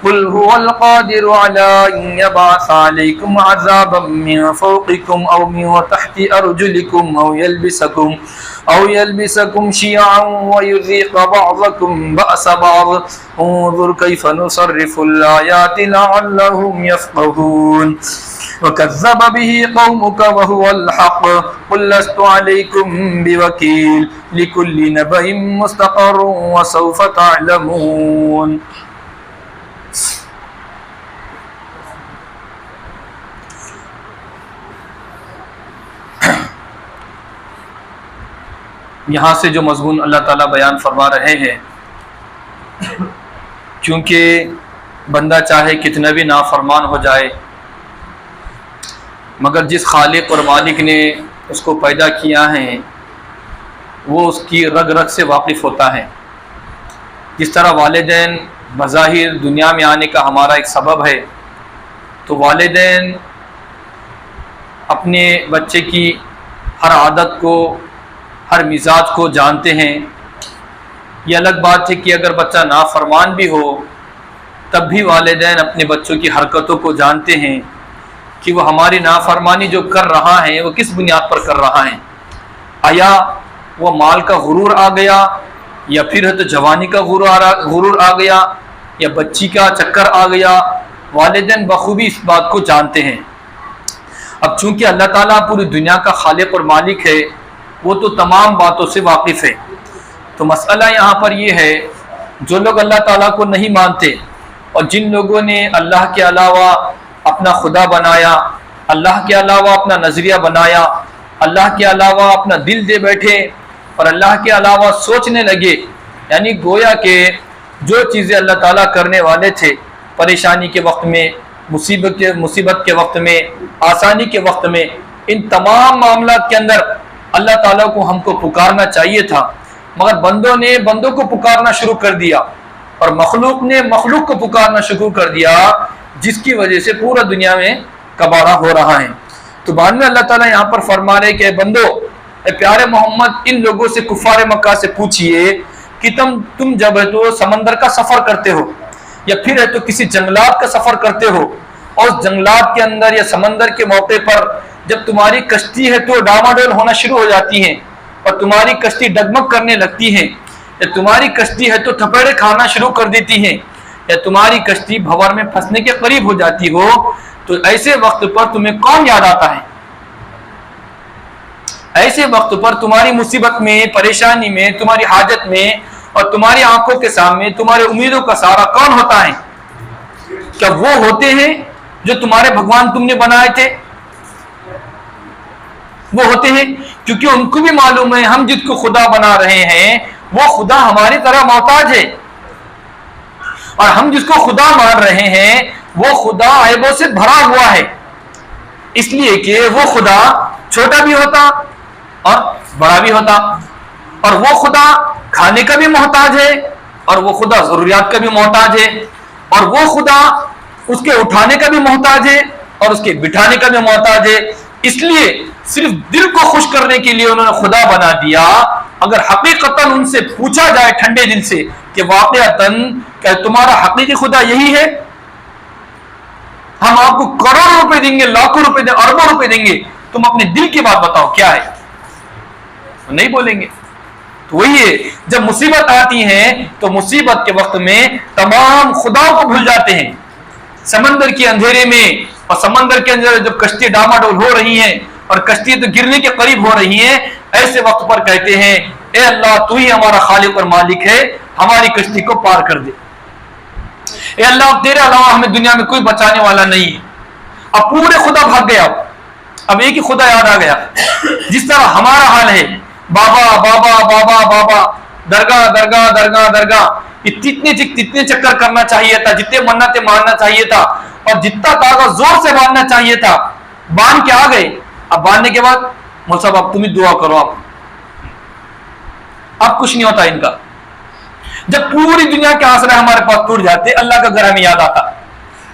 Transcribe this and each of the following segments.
قل هو القادر على أن يبعث عليكم عذابا من فوقكم أو من تحت أرجلكم أو يلبسكم شيعا ويذيق بعضكم بأس بعض انظر كيف نصرف الآيات لعلهم يفقهون وكذب به قومك وهو الحق قل لست عليكم بوكيل لكل نبأ مستقر وسوف تعلمون. یہاں سے جو مضمون اللہ تعالیٰ بیان فرما رہے ہیں، کیونکہ بندہ چاہے کتنا بھی نافرمان ہو جائے مگر جس خالق اور مالک نے اس کو پیدا کیا ہے وہ اس کی رگ رگ سے واقف ہوتا ہے. جس طرح والدین بظاہر دنیا میں آنے کا ہمارا ایک سبب ہے، تو والدین اپنے بچے کی ہر عادت کو، ہر مزاج کو جانتے ہیں. یہ الگ بات ہے کہ اگر بچہ نافرمان بھی ہو تب بھی والدین اپنے بچوں کی حرکتوں کو جانتے ہیں کہ وہ ہماری نافرمانی جو کر رہا ہے وہ کس بنیاد پر کر رہا ہے. آیا وہ مال کا غرور آ گیا، یا پھر ہے تو جوانی کا غرور آ گیا، یا بچی کا چکر آ گیا؟ والدین بخوبی اس بات کو جانتے ہیں. اب چونکہ اللہ تعالیٰ پوری دنیا کا خالق اور مالک ہے، وہ تو تمام باتوں سے واقف ہے. تو مسئلہ یہاں پر یہ ہے، جو لوگ اللہ تعالیٰ کو نہیں مانتے اور جن لوگوں نے اللہ کے علاوہ اپنا خدا بنایا، اللہ کے علاوہ اپنا نظریہ بنایا، اللہ کے علاوہ اپنا دل دے بیٹھے اور اللہ کے علاوہ سوچنے لگے، یعنی گویا کہ جو چیزیں اللہ تعالیٰ کرنے والے تھے پریشانی کے وقت میں، مصیبت کے وقت میں، آسانی کے وقت میں، ان تمام معاملات کے اندر اللہ تعالیٰ کو ہم کو پکارنا چاہیے تھا، مگر بندوں نے بندوں کو پکارنا شروع کر دیا اور مخلوق نے مخلوق کو پکارنا شروع کر دیا، جس کی وجہ سے پورا دنیا میں کباڑہ ہو رہا ہے. تو بعد میں اللہ تعالیٰ یہاں پر فرما رہے کہ بندو، اے پیارے محمد، ان لوگوں سے کفار مکہ سے پوچھئے کہ تم جب ہے تو سمندر کا سفر کرتے ہو یا پھر ہے تو کسی جنگلات کا سفر کرتے ہو، اور اس جنگلات کے اندر یا سمندر کے موقع پر جب تمہاری کشتی ہے تو ڈاماڈول ہونا شروع ہو جاتی ہیں اور تمہاری کشتی ڈگمگ کرنے لگتی ہیں، یا تمہاری کشتی ہے تو تھپیڑے کھانا شروع کر دیتی ہیں، یا تمہاری کشتی بھنور میں پھنسنے کے قریب ہو جاتی ہو، تو ایسے وقت پر تمہیں کون یاد آتا ہے؟ ایسے وقت پر تمہاری مصیبت میں، پریشانی میں، تمہاری حاجت میں اور تمہاری آنکھوں کے سامنے تمہاری امیدوں کا سہارا کون ہوتا ہے؟ کیا وہ ہوتے ہیں جو تمہارے بھگوان تم نے بنائے تھے؟ وہ ہوتے ہیں، کیونکہ ان کو بھی معلوم ہے ہم جس کو خدا بنا رہے ہیں وہ خدا ہماری طرح محتاج ہے، اور ہم جس کو خدا مان رہے ہیں وہ خدا عیبوں سے بھرا ہوا ہے، اس لیے کہ وہ خدا چھوٹا بھی ہوتا اور بڑا بھی ہوتا، اور وہ خدا کھانے کا بھی محتاج ہے، اور وہ خدا ضروریات کا بھی محتاج ہے، اور وہ خدا اس کے اٹھانے کا بھی محتاج ہے اور اس کے بٹھانے کا بھی محتاج ہے. اس لیے صرف دل کو خوش کرنے کے لیے انہوں نے خدا بنا دیا. اگر حقیقتاً ان سے پوچھا جائے ٹھنڈے دل سے کہ واقعتاً کیا تمہارا حقیقی خدا یہی ہے؟ ہم آپ کو کروڑوں روپے دیں گے، لاکھوں روپے دیں، اربوں روپے دیں گے، تم اپنے دل کی بات بتاؤ کیا ہے؟ نہیں بولیں گے. تو وہی ہے، جب مصیبت آتی ہے تو مصیبت کے وقت میں تمام خداؤں کو بھول جاتے ہیں. سمندر کے اندھیرے میں اور سمندر کے اندر جب کشتی ڈاماڈول ہو رہی ہیں اور کشتی تو گرنے کے قریب ہو رہی ہیں، ایسے وقت پر کہتے ہیں اے اللہ تو ہی ہمارا خالق اور مالک ہے، ہماری کشتی کو پار کر دے. اے اللہ تیرے علاوہ ہمیں دنیا میں کوئی بچانے والا نہیں ہے. اب پورے خدا بھاگ گیا، اب ایک ہی خدا یاد آ گیا. جس طرح ہمارا حال ہے، بابا بابا بابا بابا، درگاہ درگاہ درگاہ درگاہ، جتنے چکر کرنا چاہیے تھا، جتنے منتیں ماننا چاہیے تھا اور جتنا طاقت زور سے باندھنا چاہیے تھا باندھ کے آ گئے. اب باندھنے کے بعد مول صاحب اب تم ہی دعا کرو، اب کچھ نہیں ہوتا ان کا. جب پوری دنیا کے آسرے ہمارے پاس ٹوٹ جاتے اللہ کا گھر ہمیں یاد آتا.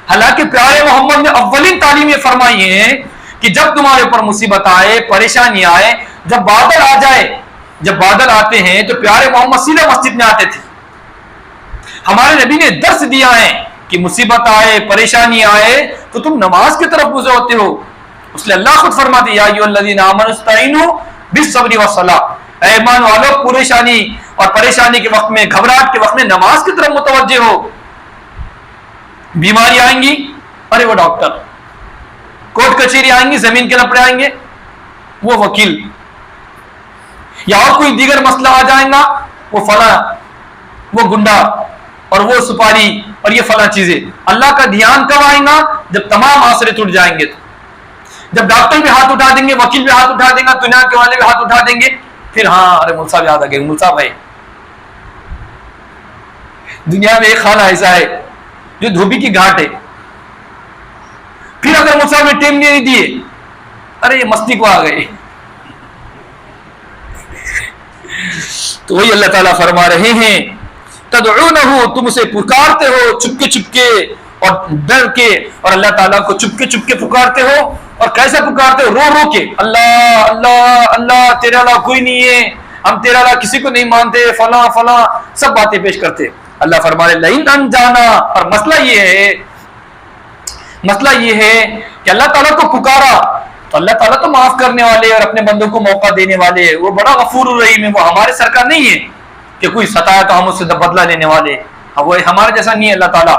حالانکہ پیارے محمد نے اولین تعلیم یہ فرمائی ہے کہ جب تمہارے اوپر مصیبت آئے، پریشانی آئے، جب بادل آ جائے، جب بادل آتے ہیں تو پیارے محمد سیدھے مسجد میں آتے تھے. ہمارے نبی نے درس دیا ہے کہ مصیبت آئے پریشانی آئے تو تم نماز کی طرف رجوع ہوتے ہو. اس لیے اللہ خود فرماتے یا ایھا الذین آمنوا استعینوا بالصبر والصلاۃ، اے ایمان والو پریشانی اور پریشانی کے وقت میں، گھبراہٹ کے وقت میں نماز کی طرف متوجہ ہو. بیماری آئیں گی، ارے وہ ڈاکٹر، کورٹ کچہری آئیں گی، زمین کے لپڑے آئیں گے، وہ وکیل، یا اور کوئی دیگر مسئلہ آ جائے گا، وہ فلاں، وہ گنڈا، اور وہ سپاری، اور یہ فلاں چیزیں. اللہ کا دھیان کب آئے گا؟ جب تمام آسرے ٹوٹ جائیں گے. جب ڈاکٹر بھی ہاتھ اٹھا دیں گے، وکیل بھی ہاتھ اٹھا دیں گا، دنیا کے والے بھی ہاتھ اٹھا دیں گے، پھر ہاں ارے مول صاحب یاد آ گئے، مول صاحب ہے. دنیا میں ایک خانہ ایسا ہے جو دھوبی کی گھاٹ ہے، پھر اگر مول صاحب نے ٹیم نہیں دیے، ارے یہ مستی کو آ گئے. تو وہی اللہ تعالیٰ فرما رہے ہیں تدعونہ، تم اسے پکارتے ہو چپکے چپکے اور ڈر کے، اور اللہ تعالیٰ کو چپکے چپکے پکارتے ہو. اور کیسے پکارتے ہو؟ رو رو کے، اللہ اللہ اللہ، تیرے علاوہ کوئی نہیں ہے، ہم تیرے علاوہ کسی کو نہیں مانتے، فلاں فلاں سب باتیں پیش کرتے. اللہ فرمائے لئن انجانا، اور مسئلہ یہ ہے کہ اللہ تعالیٰ کو پکارا تو اللہ تعالیٰ تو معاف کرنے والے اور اپنے بندوں کو موقع دینے والے، وہ بڑا غفور الرحیم ہے. وہ ہمارے سرکار نہیں ہے کہ کوئی ستایا تو ہم اس سے بدلہ لینے والے، وہ ہمارے جیسا نہیں ہے اللہ تعالیٰ.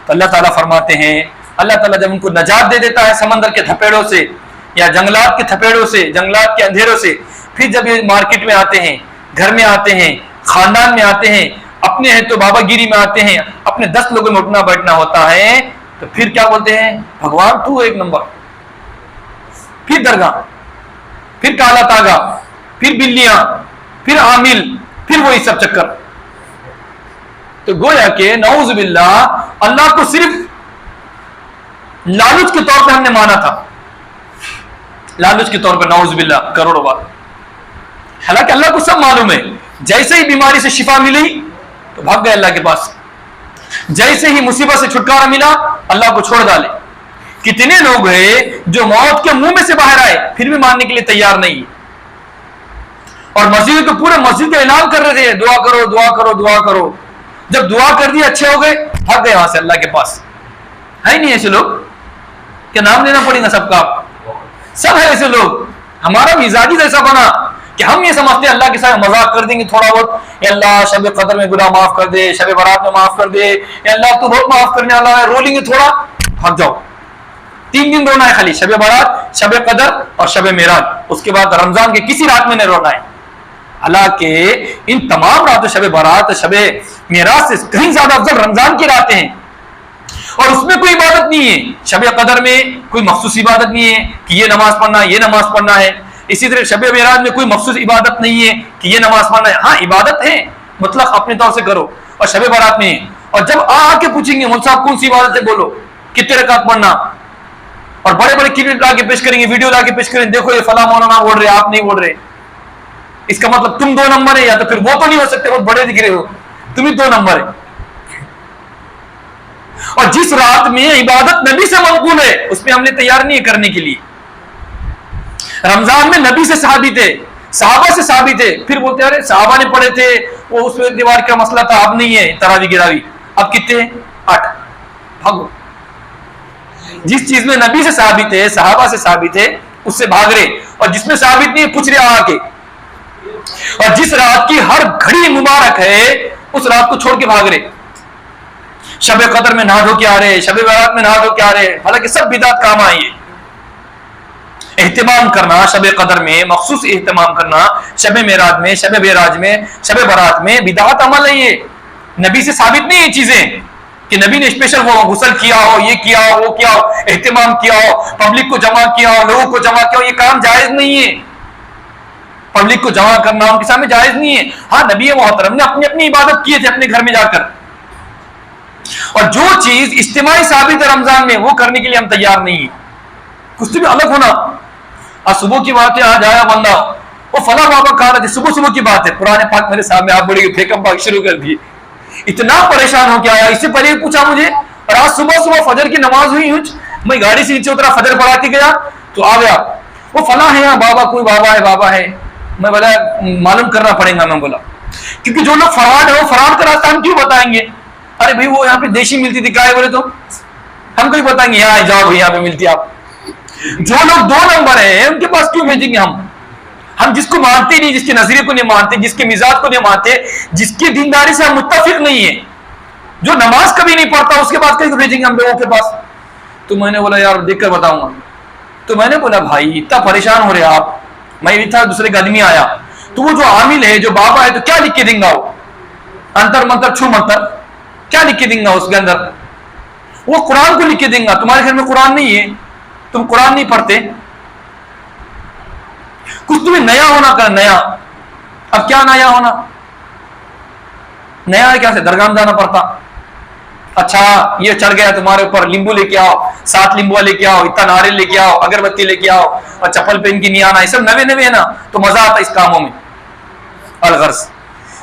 تو اللہ تعالیٰ فرماتے ہیں، اللہ تعالیٰ جب ان کو نجات دے دیتا ہے سمندر کے تھپیڑوں سے یا جنگلات کے تھپیڑوں سے، جنگلات کے اندھیروں سے، پھر جب یہ مارکیٹ میں آتے ہیں، گھر میں آتے ہیں، خاندان میں آتے ہیں، اپنے ہیں تو بابا گیری میں آتے ہیں، اپنے 10 لوگوں میں اٹھنا بیٹھنا ہوتا ہے، تو پھر کیا بولتے ہیں؟ بھگوان تو ایک نمبر. پھر درگاہ، پھر کالا تاگا، پھر بلیاں، پھر عامل، پھر وہی سب چکر. تو گویا کہ نعوذ باللہ اللہ کو صرف لالچ کے طور پہ ہم نے مانا تھا، لالچ کے طور پہ، نعوذ باللہ کروڑوں بار. حالانکہ اللہ کو سب معلوم ہے، جیسے ہی بیماری سے شفا ملی تو بھاگ گئے اللہ کے پاس، جیسے ہی مصیبت سے چھٹکارا ملا اللہ کو چھوڑ ڈالے. کتنے لوگ ہیں جو موت کے منہ میں سے باہر آئے پھر بھی ماننے کے لیے تیار نہیں، اور مسجد کو پورے مسجد کا اعلان کر رہے تھے دعا کرو دعا کرو دعا کرو. جب دعا کر دی اچھے ہو گئے، بھاگ گئے وہاں سے اللہ کے پاس. ہے نہیں ایسے لوگ؟ کیا نام لینا پڑے گا سب کا؟ سب ہے ایسے لوگ. ہمارا مزاج ایسا بنا کہ ہم یہ سمجھتے ہیں اللہ کے ساتھ مذاق کر دیں گے تھوڑا بہت، اے اللہ شب قدر میں گناہ معاف کر دے، شب برات میں معاف کر دے، اے اللہ تو بہت معاف کرنے والا ہے، رو لیں گے تھوڑا، بھاگ جاؤ. 3 دن رونا ہے خالی، شب برات، شب قدر اور شب معراج. اس کے بعد رمضان کے کسی رات میں نہیں رونا ہے. حالانکہ ان تمام راتوں، شب برات، شب معراج سے کہیں زیادہ افضل رمضان کی راتیں ہیں، اور اس میں کوئی عبادت نہیں ہے. شب قدر میں کوئی مخصوص عبادت نہیں ہے کہ یہ نماز پڑھنا، یہ نماز پڑھنا ہے. اسی طرح شب معراج میں کوئی مخصوص عبادت نہیں ہے کہ یہ نماز پڑھنا ہے. ہاں عبادت ہے، مطلق اپنے طور سے کرو. اور شب برات میں، اور جب آ کے پوچھیں گے مول صاحب کون سی عبادت ہے، بولو کتنے رکعت پڑھنا، اور بڑے بڑے کلپ لا کے پیش کریں گے، ویڈیو لا کے پیش کریں گے، دیکھو یہ فلاں مولانا بول رہے، آپ نہیں بول رہے. اس کا مطلب تم 2 نمبر ہے، یا تو پھر وہ تو نہیں ہو سکتے، بہت بڑے دکھ رہے ہو، تم ہی 2 نمبر ہے. اور جس رات میں عبادت نبی سے منقول ہے اس میں ہم نے تیار نہیں ہے کرنے کے لیے. رمضان میں نبی سے ثابت ہے، صحابہ سے ثابت ہے، پھر بولتے ہیں ارے صحابہ نے پڑھے تھے، وہ اس میں دیوار کا مسئلہ تھا، اب نہیں ہے تراوی گراوی. اب کتنے؟ 8. بھاگو. جس چیز میں نبی سے ثابت ہے، صحابہ سے ثابت ہے، اس سے بھاگ رہے. اور جس میں ثابت نہیں ہے پوچھ رہے آ کے. اور جس رات کی ہر گھڑی مبارک ہے اس رات کو چھوڑ کے بھاگ رہے. شب قدر میں نہا دھو کے آ رہے، شب برات میں نہا دھو کے آ رہے، حالانکہ سب بدعت کام آئی ہے. اہتمام کرنا شب قدر میں، مخصوص اہتمام کرنا شب معراج میں، شب معراج میں، شب برات میں، بدعت عمل ہے. یہ نبی سے ثابت نہیں یہ چیزیں کہ نبی نے اسپیشل وہ غسل کیا ہو، یہ کیا ہو، وہ کیا ہو، اہتمام کیا ہو، پبلک کو جمع کیا ہو، لوگوں کو جمع کیا ہو. یہ کام جائز نہیں ہے، پبلک کو جمع کرنا ان کے سامنے جائز نہیں ہے. ہاں نبی محترم نے اپنی اپنی عبادت کیے تھے اپنے گھر میں جا کر، اور جو چیز اجتماعی ثابت ہے رمضان میں وہ کرنے کے لیے ہم تیار نہیں ہیں. کچھ بھی الگ ہونا. آج صبح کی بات ہے، آج آیا بندہ، وہ فلاں بابا کہا رہا تھا، صبح کی بات ہے، قرآن پاک میرے سامنے آپ بڑی پھیکم پاک شروع کر دی. اتنا پریشان ہو کے آیا، اس سے پہلے پوچھا مجھے، اور آج صبح فجر کی نماز ہوئی، میں گاڑی سے نیچے اترا، فجر پڑھا کے گیا تو آ گیا، وہ فلاں ہے یہاں بابا، کوئی بابا ہے. میں بولا معلوم کرنا پڑے گا. میں بولا کیونکہ جو لوگ فراڈ ہے وہ فراڈ کا راستہ ہم کیوں بتائیں گے؟ ارے بھائی وہ یہاں پہ دیشی ملتی تھی، کیا بولے تو ہم کو ہی بتائیں گے یہاں جاؤ بھائی یہاں پہ ملتی آپ. جو لوگ 2 نمبر ہیں ان کے پاس کیوں بھیجیں گے ہم جس کو مانتے نہیں، جس کے نظریے کو نہیں مانتے، جس کے مزاج کو نہیں مانتے، جس کی دینداری سے ہم متفق نہیں ہیں، جو نماز کبھی نہیں پڑھتا، اس کے پاس کہیں بھیجیں گے ہم لوگوں کے پاس؟ تو میں نے بولا یار دیکھ کر بتاؤں گا. تو میں نے بولا بھائی اتنا پریشان ہو رہے آپ، میں بھی تھا دوسرے کا آدمی آیا، تو وہ جو عامل ہے جو بابا ہے تو کیا لکھ کے دیں گا؟ وہ انتر منتر چھو منتر کیا لکھ کے دیں گا اس کے اندر؟ وہ قرآن کو لکھ کے دیں گا. تمہارے گھر میں قرآن نہیں ہے، تم قرآن نہیں پڑھتے، کچھ تمہیں نیا ہونا کر نیا. اب کیا نیا ہونا؟ نیا ہے کیا سے درگاہ میں جانا پڑتا. اچھا یہ چڑھ گیا تمہارے اوپر، لیمبو لے کے آؤ، 7 لیمبو لے کے آؤ، اتنا ناریل لے کے آؤ، اگربتی لے کے آؤ، اور چپل پہن کے نہیں آنا، یہ سب نوے ہے نا، تو مزہ آتا اس کاموں میں. الغرض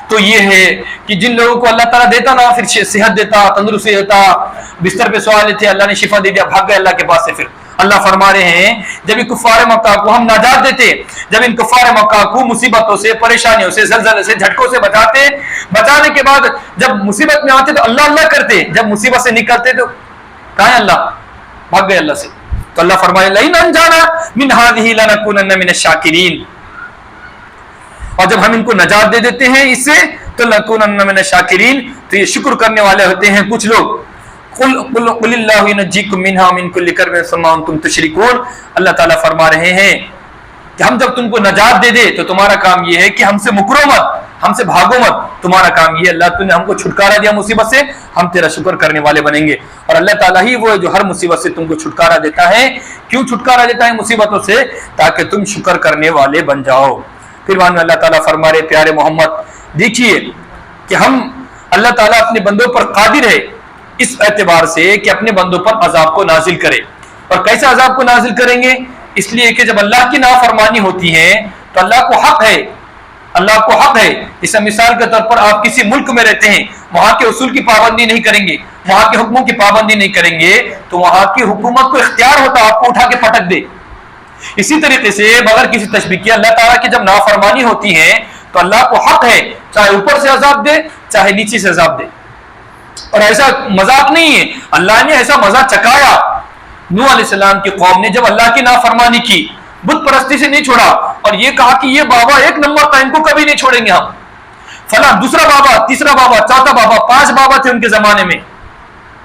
تو یہ ہے کہ جن لوگوں کو اللہ تعالیٰ دیتا نا، پھر صحت دیتا، تندرستی دیتا، بستر پہ سوال لیتے اللہ نے شفا دے دیا، بھاگ گئے اللہ کے پاس سے. پھر اللہ فرما رہے ہیں جب ان کفار مکہ کو ہم نجات دیتے، جب ان کفار مکہ کو مصیبتوں سے، پریشانیوں سے، زلزلے سے، جھٹکوں سے بچاتے، بچانے کے بعد جب مصیبت میں آتے تو اللہ اللہ کرتے، جب مصیبت سے نکلتے تو کہاں ہے اللہ؟ بھاگ گئے اللہ سے. تو اللہ فرمائے لئن انجانا من هذه لنكونن من الشاکرین. اور جب ہم ان کو نجات دے دیتے ہیں اس سے تو لنكونن من الشاکرین، تو یہ شکر کرنے والے ہوتے ہیں کچھ لوگ. قل اللہ ینجیکم منہا من کل کرب ثم انتم تشرکون. اللہ تعالیٰ فرما رہے ہیں کہ ہم جب تم کو نجات دے دے تو تمہارا کام یہ ہے کہ ہم سے مکرو مت، ہم سے بھاگو مت. تمہارا کام یہ اللہ تو نے ہم کو چھٹکارا دیا مصیبت سے، ہم تیرا شکر کرنے والے بنیں گے. اور اللہ تعالیٰ ہی وہ ہے جو ہر مصیبت سے تم کو چھٹکارا دیتا ہے. کیوں چھٹکارا دیتا ہے مصیبتوں سے؟ تاکہ تم شکر کرنے والے بن جاؤ. پھر بعد میں اللہ تعالیٰ فرما رہے پیارے محمد دیکھیے کہ ہم اللہ تعالیٰ اپنے بندوں پر قادر ہے اس اعتبار سے کہ اپنے بندوں پر عذاب کو نازل کرے. اور کیسے عذاب کو نازل کریں گے؟ اس لیے کہ جب اللہ کی نافرمانی ہوتی ہے تو اللہ کو حق ہے، اللہ کو حق ہے. اس مثال کے طور پر آپ کسی ملک میں رہتے ہیں، وہاں کے اصول کی پابندی نہیں کریں گے، وہاں کے حکموں کی پابندی نہیں کریں گے، تو وہاں کی حکومت کو اختیار ہوتا آپ کو اٹھا کے پٹک دے. اسی طریقے سے بغیر کسی تشبیہ کے اللہ تعالیٰ کی جب نافرمانی ہوتی ہے تو اللہ کو حق ہے چاہے اوپر سے عذاب دے چاہے نیچے سے عذاب دے. اور ایسا مذاق نہیں ہے، اللہ نے ایسا مزہ چکایا. نوح علیہ السلام کی قوم نے جب اللہ کی نافرمانی کی، بت پرستی سے نہیں چھوڑا، اور یہ کہا کہ یہ بابا 1 نمبر تھا، ان کو کبھی نہیں چھوڑیں گے ہم. فلاں دوسرا بابا، تیسرا بابا، چوتھا بابا، 5 بابا تھے ان کے زمانے میں.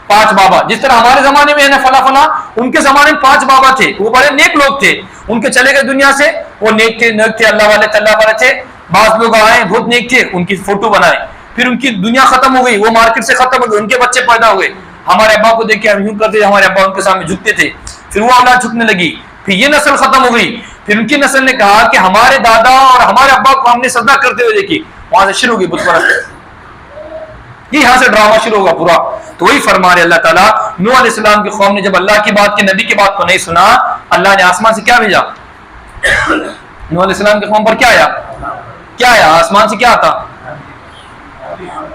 5 بابا جس طرح ہمارے زمانے میں ہے نا فلاں، ان کے زمانے میں 5 بابا تھے. وہ بڑے نیک لوگ تھے، ان کے چلے گئے دنیا سے، وہ نیک تھے اللہ والے تھے. بعض لوگ آئے بہت نیک تھے، ان کی فوٹو بنائے، پھر ان کی دنیا ختم ہو گئی، وہ مارکیٹ سے ختم ہو گئی، ان کے بچے پیدا ہوئے. ہمارے ابا کو دیکھ کے ہم یوں کرتے تھے، ہمارے ابا ان کے سامنے جھکتے تھے، پھر وہ اولاد جھکنے لگی، پھر یہ نسل ختم ہو گئی، پھر ان کی نسل نے کہا کہ ہمارے دادا اور ہمارے ابا کو ہم نے سجدہ کرتے ہوئے دیکھی. وہاں سے شروع ہوگی بت پرست، یہاں سے ڈرامہ شروع ہوگا پورا. تو وہی فرما رہے اللہ تعالیٰ، نوح علیہ السلام کی قوم نے جب اللہ کی بات کی، نبی کی بات کو نہیں سنا، اللہ نے آسمان سے کیا بھیجا؟ نوح علیہ السلام کی قوم پر کیا آیا؟ آسمان سے کیا آتا؟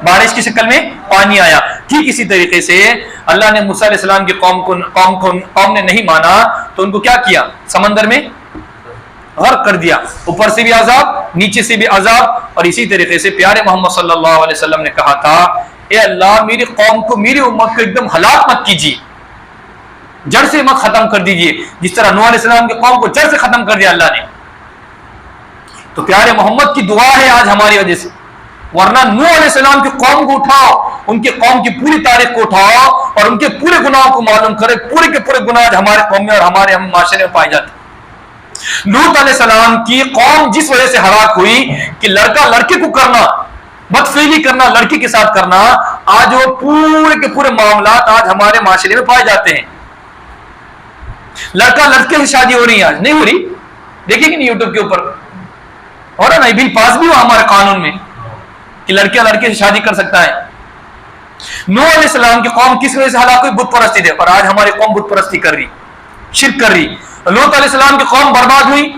بارش کی شکل میں پانی آیا. ٹھیک اسی طریقے سے اللہ نے موسیٰ علیہ السلام کی قوم نے نہیں مانا تو ان کو کیا کیا؟ سمندر میں غرق کر دیا. اوپر سے بھی عذاب، نیچے سے بھی عذاب. اور اسی طریقے سے پیارے محمد صلی اللہ علیہ وسلم نے کہا تھا اے اللہ میری قوم کو، میری امت کو ایک دم ہلاک مت کیجیے، جڑ سے مت ختم کر دیجیے، جس طرح نوح علیہ السلام کی قوم کو جڑ سے ختم کر دیا اللہ نے. تو پیارے محمد کی دعا ہے آج ہماری وجہ سے. ورنہ نوح علیہ السلام کی قوم کو اٹھاؤ، ان کی قوم کی پوری تاریخ کو اٹھاؤ اور ان کے پورے گناہوں کو معلوم کرے. پورے کے پورے گناہ ہمارے قوم میں اور ہمارے معاشرے میں پائے جاتے. لوط علیہ السلام کی قوم جس وجہ سے ہلاک ہوئی کہ لڑکا لڑکے کو کرنا، بدفعلی کرنا، لڑکی کے ساتھ کرنا، آج وہ پورے کے پورے معاملات آج ہمارے معاشرے میں پائے جاتے ہیں. لڑکا لڑکے سے شادی ہو رہی ہے، آج نہیں ہو رہی، دیکھیں گے نہیں یوٹیوب کے اوپر ہو رہا، نہیں بل پاس بھی ہوا ہمارے قانون میں کہ لڑکیاں لڑکے سے شادی کر سکتا ہے. نوح علیہ السلام کی قوم کس وجہ سے ہلاک ہوئی؟ بت پرستی تھے، اور آج ہماری قوم بت پرستی کر رہی، شرک کر رہی. لوط علیہ السلام کی قوم برباد ہوئی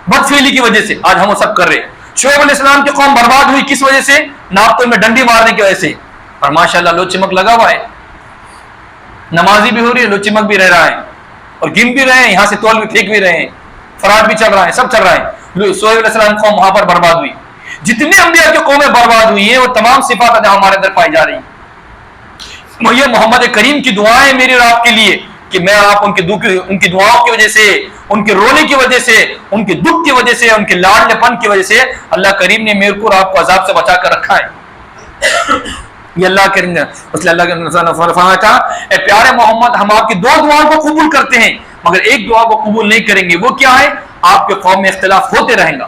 بدفعلی کی وجہ سے، آج ہم وہ سب کر رہے. شعیب علیہ السلام کی قوم برباد ہوئی کس وجہ سے؟ ناپتول میں ڈنڈی مارنے کی وجہ سے. اور ماشاءاللہ لو چمک لگا ہوا ہے، نمازی بھی ہو رہی ہے، لو چمک بھی رہ رہا ہے، اور گن بھی رہے ہیں، یہاں سے تول بھی پھینک بھی رہے ہیں، فراڈ بھی چل رہا ہے، سب چل رہا ہے. شعیب علیہ السلام قوم وہاں پر برباد ہوئی. جتنے انبیاء کی قومیں برباد ہوئی ہیں وہ تمام صفات ہمارے اندر پائی جا رہی ہیں. یہ محمد کریم کی دعائیں میری اور آپ کے لیے کہ میں آپ ان کی دعاؤں کی وجہ سے، ان کے رونے کی وجہ سے، ان کے دکھ کی وجہ سے، ان کے لاڈلے پن کی وجہ سے اللہ کریم نے میرے کو اور آپ کو عذاب سے بچا کر رکھا ہے۔ یہ اللہ کریم نے، اس لیے اللہ کے رسول نے فرمایا تھا اے پیارے محمد ہم آپ کی دو دعاؤں کو قبول کرتے ہیں مگر ایک دعا کو قبول نہیں کریں گے، وہ کیا ہے؟ آپ کے قوم میں اختلاف ہوتے رہیں گا۔